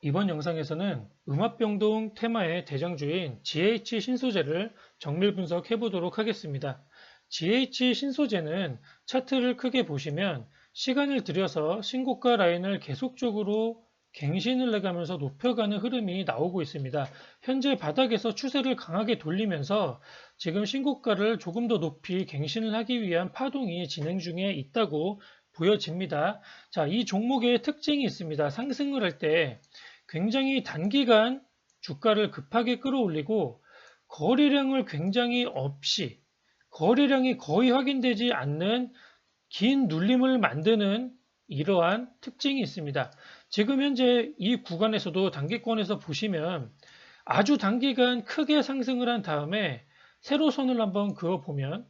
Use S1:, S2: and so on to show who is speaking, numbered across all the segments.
S1: 이번 영상에서는 음압병동 테마의 대장주인 GH 신소재를 정밀 분석해 보도록 하겠습니다. GH 신소재는 차트를 크게 보시면 시간을 들여서 신고가 라인을 계속적으로 갱신을 해가면서 높여가는 흐름이 나오고 있습니다. 현재 바닥에서 추세를 강하게 돌리면서 지금 신고가를 조금 더 높이 갱신을 하기 위한 파동이 진행 중에 있다고 보여집니다. 자, 이 종목의 특징이 있습니다. 상승을 할때 굉장히 단기간 주가를 급하게 끌어올리고 거래량을 굉장히 없이 거래량이 거의 확인되지 않는 긴 눌림을 만드는 이러한 특징이 있습니다. 지금 현재 이 구간에서도 단기권에서 보시면 아주 단기간 크게 상승을 한 다음에 세로선을 한번 그어보면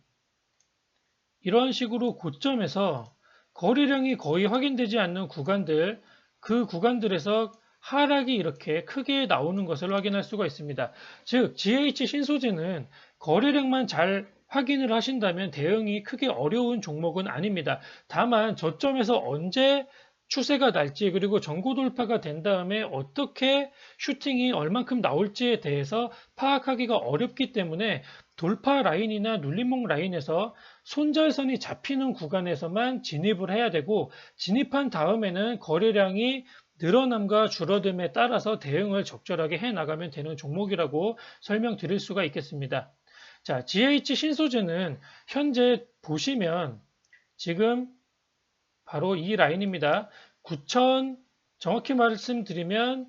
S1: 이런 식으로 고점에서 거래량이 거의 확인되지 않는 구간들, 그 구간들에서 하락이 이렇게 크게 나오는 것을 확인할 수가 있습니다. 즉, GH 신소재는 거래량만 잘 확인을 하신다면 대응이 크게 어려운 종목은 아닙니다. 다만 저점에서 언제 추세가 날지 그리고 전고 돌파가 된 다음에 어떻게 슈팅이 얼만큼 나올지에 대해서 파악하기가 어렵기 때문에 돌파 라인이나 눌림목 라인에서 손절선이 잡히는 구간에서만 진입을 해야 되고 진입한 다음에는 거래량이 늘어남과 줄어듦에 따라서 대응을 적절하게 해 나가면 되는 종목이라고 설명드릴 수가 있겠습니다. 자, GH 신소재는 현재 보시면 지금 바로 이 라인입니다. 9,000 정확히 말씀드리면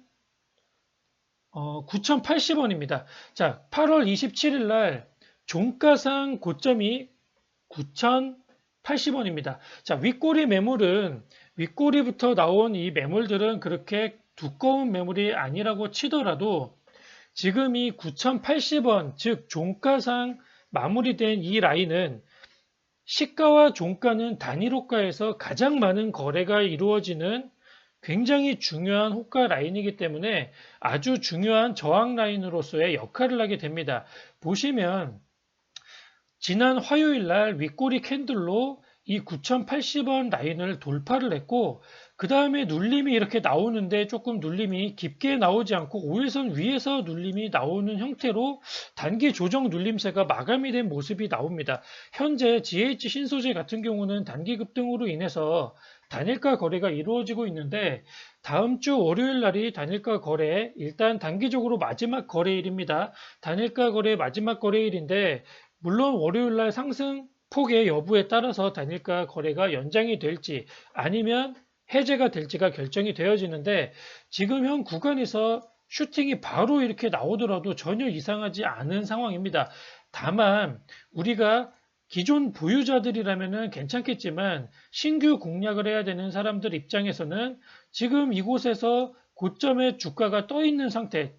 S1: 9,080원입니다. 자, 8월 27일 날 종가상 고점이 9,080원입니다. 자, 윗꼬리 매물은 윗꼬리부터 나온 이 매물들은 그렇게 두꺼운 매물이 아니라고 치더라도 지금 이 9,080원, 즉 종가상 마무리된 이 라인은 시가와 종가는 단일 호가에서 가장 많은 거래가 이루어지는 굉장히 중요한 호가 라인이기 때문에 아주 중요한 저항 라인으로서의 역할을 하게 됩니다. 보시면 지난 화요일 날 윗꼬리 캔들로 이 9,080원 라인을 돌파를 했고 그 다음에 눌림이 이렇게 나오는데 조금 눌림이 깊게 나오지 않고 5일선 위에서 눌림이 나오는 형태로 단기 조정 눌림세가 마감이 된 모습이 나옵니다. 현재 GH 신소재 같은 경우는 단기 급등으로 인해서 단일가 거래가 이루어지고 있는데 다음 주 월요일 날이 단일가 거래, 일단 단기적으로 마지막 거래일입니다. 단일가 거래 마지막 거래일인데 물론 월요일 날 상승 폭의 여부에 따라서 단일가 거래가 연장이 될지 아니면 해제가 될지가 결정이 되어지는데 지금 현 구간에서 슈팅이 바로 이렇게 나오더라도 전혀 이상하지 않은 상황입니다. 다만 우리가 기존 보유자들이라면 괜찮겠지만 신규 공략을 해야 되는 사람들 입장에서는 지금 이곳에서 고점에 주가가 떠 있는 상태,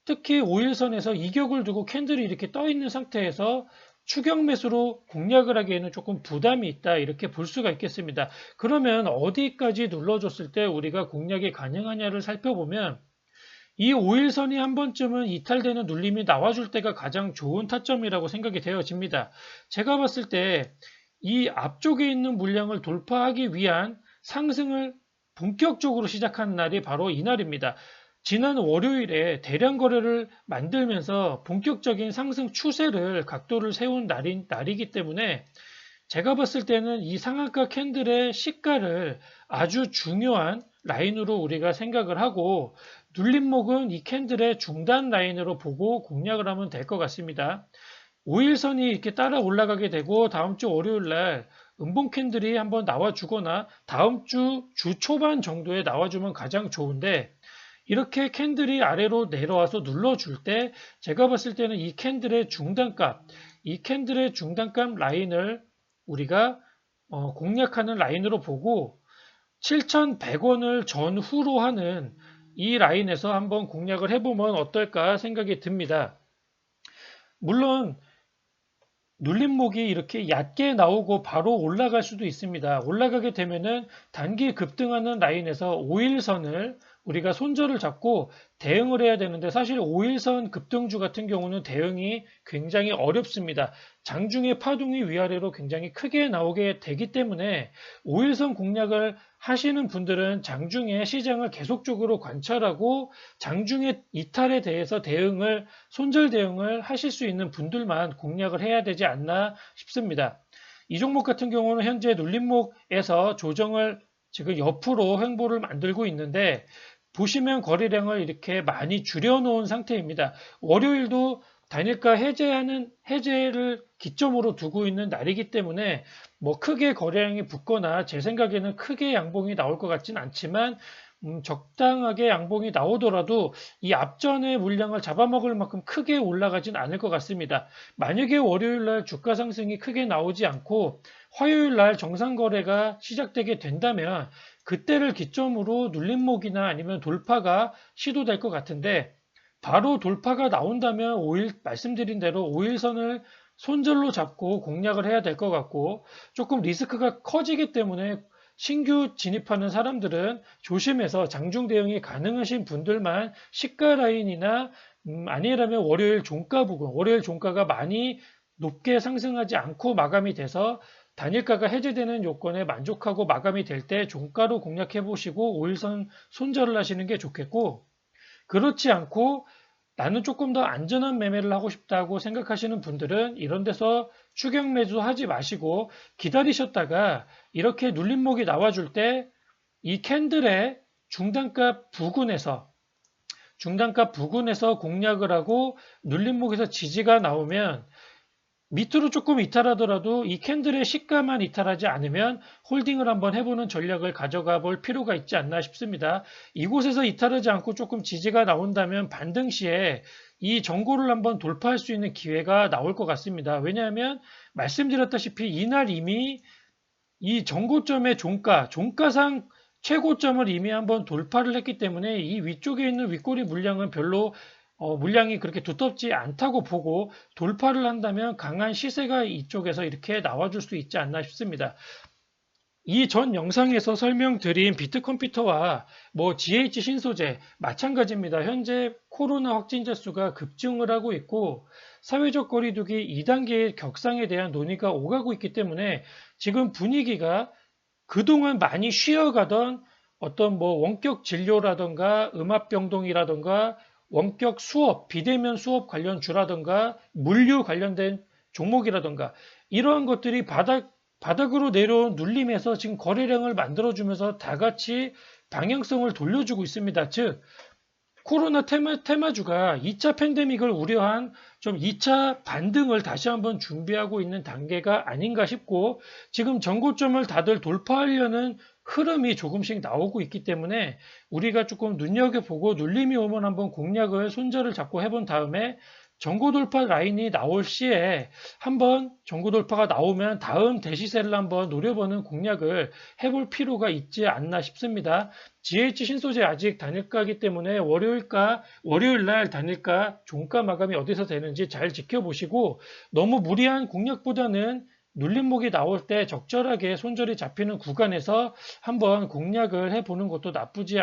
S1: 특히 5일선에서 이격을 두고 캔들이 이렇게 떠 있는 상태에서 추격 매수로 공략을 하기에는 조금 부담이 있다 이렇게 볼 수가 있겠습니다. 그러면 어디까지 눌러줬을 때 우리가 공략이 가능하냐를 살펴보면 이 5일선이 한 번쯤은 이탈되는 눌림이 나와줄 때가 가장 좋은 타점이라고 생각이 되어집니다. 제가 봤을 때 이 앞쪽에 있는 물량을 돌파하기 위한 상승을 본격적으로 시작한 날이 바로 이날입니다. 지난 월요일에 대량 거래를 만들면서 본격적인 상승 추세를 각도를 세운 날이기 때문에 제가 봤을 때는 이 상한가 캔들의 시가를 아주 중요한 라인으로 우리가 생각을 하고 눌림목은 이 캔들의 중단 라인으로 보고 공략을 하면 될 것 같습니다. 5일선이 이렇게 따라 올라가게 되고 다음 주 월요일 날 음봉 캔들이 한번 나와주거나 다음 주 초반 정도에 나와주면 가장 좋은데 이렇게 캔들이 아래로 내려와서 눌러줄 때 제가 봤을 때는 이 캔들의 중단값 라인을 우리가 공략하는 라인으로 보고 7,100원을 전후로 하는 이 라인에서 한번 공략을 해보면 어떨까 생각이 듭니다. 물론 눌림목이 이렇게 얕게 나오고 바로 올라갈 수도 있습니다. 올라가게 되면은 단기 급등하는 라인에서 5일선을 우리가 손절을 잡고 대응을 해야 되는데 사실 5일선 급등주 같은 경우는 대응이 굉장히 어렵습니다. 장중에 파동이 위아래로 굉장히 크게 나오게 되기 때문에 5일선 공략을 하시는 분들은 장중에 시장을 계속적으로 관찰하고 장중에 이탈에 대해서 손절 대응을 하실 수 있는 분들만 공략을 해야 되지 않나 싶습니다. 이 종목 같은 경우는 현재 눌림목에서 조정을 지금 옆으로 횡보를 만들고 있는데 보시면 거래량을 이렇게 많이 줄여놓은 상태입니다. 월요일도 단일가 해제를 기점으로 두고 있는 날이기 때문에 뭐 크게 거래량이 붙거나 제 생각에는 크게 양봉이 나올 것 같진 않지만 적당하게 양봉이 나오더라도 이 앞전의 물량을 잡아먹을 만큼 크게 올라가진 않을 것 같습니다. 만약에 월요일 날 주가 상승이 크게 나오지 않고 화요일 날 정상 거래가 시작되게 된다면 그때를 기점으로 눌림목이나 아니면 돌파가 시도될 것 같은데 바로 돌파가 나온다면 말씀드린 대로 5일선을 손절로 잡고 공략을 해야 될 것 같고 조금 리스크가 커지기 때문에 신규 진입하는 사람들은 조심해서 장중 대응이 가능하신 분들만 시가 라인이나 아니라면 월요일 종가 부분, 월요일 종가가 많이 높게 상승하지 않고 마감이 돼서 단일가가 해제되는 요건에 만족하고 마감이 될 때 종가로 공략해 보시고 5일선 손절을 하시는 게 좋겠고 그렇지 않고 나는 조금 더 안전한 매매를 하고 싶다고 생각하시는 분들은 이런 데서 추격 매수 하지 마시고 기다리셨다가 이렇게 눌림목이 나와줄 때 이 캔들의 중단가 부근에서 공략을 하고 눌림목에서 지지가 나오면 밑으로 조금 이탈하더라도 이 캔들의 시가만 이탈하지 않으면 홀딩을 한번 해보는 전략을 가져가 볼 필요가 있지 않나 싶습니다. 이곳에서 이탈하지 않고 조금 지지가 나온다면 반등 시에 이 전고를 한번 돌파할 수 있는 기회가 나올 것 같습니다. 왜냐하면 말씀드렸다시피 이날 이미 이 전고점의 종가상 최고점을 이미 한번 돌파를 했기 때문에 이 위쪽에 있는 윗꼬리 물량은 별로 물량이 그렇게 두텁지 않다고 보고 돌파를 한다면 강한 시세가 이쪽에서 이렇게 나와줄 수 있지 않나 싶습니다. 이 전 영상에서 설명드린 비트컴퓨터와 GH 신소재 마찬가지입니다. 현재 코로나 확진자 수가 급증을 하고 있고 사회적 거리두기 2단계의 격상에 대한 논의가 오가고 있기 때문에 지금 분위기가 그동안 많이 쉬어가던 어떤 원격 진료라든가 음압병동이라든가 원격 수업, 비대면 수업 관련주라든가 물류 관련된 종목이라든가 이러한 것들이 바닥으로 내려온 눌림에서 지금 거래량을 만들어주면서 다 같이 방향성을 돌려주고 있습니다. 즉, 코로나 테마주가 2차 팬데믹을 우려한 좀 2차 반등을 다시 한번 준비하고 있는 단계가 아닌가 싶고 지금 전고점을 다들 돌파하려는 흐름이 조금씩 나오고 있기 때문에 우리가 조금 눈여겨보고 눌림이 오면 한번 공략을 손절을 잡고 해본 다음에 전고 돌파 라인이 나올 시에 한번 전고 돌파가 나오면 다음 대시세를 한번 노려보는 공략을 해볼 필요가 있지 않나 싶습니다. GH 신소재 아직 단일가이기 때문에 월요일 날 단일가 종가 마감이 어디서 되는지 잘 지켜보시고 너무 무리한 공략보다는 눌림목이 나올 때 적절하게 손절이 잡히는 구간에서 한번 공략을 해보는 것도 나쁘지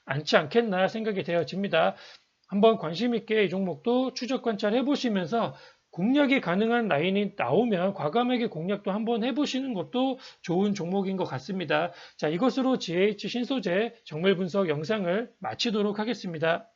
S1: 않지 않겠나 생각이 되어집니다. 한번 관심 있게 이 종목도 추적 관찰해 보시면서 공략이 가능한 라인이 나오면 과감하게 공략도 한번 해보시는 것도 좋은 종목인 것 같습니다. 자, 이것으로 GH 신소재 정밀 분석 영상을 마치도록 하겠습니다.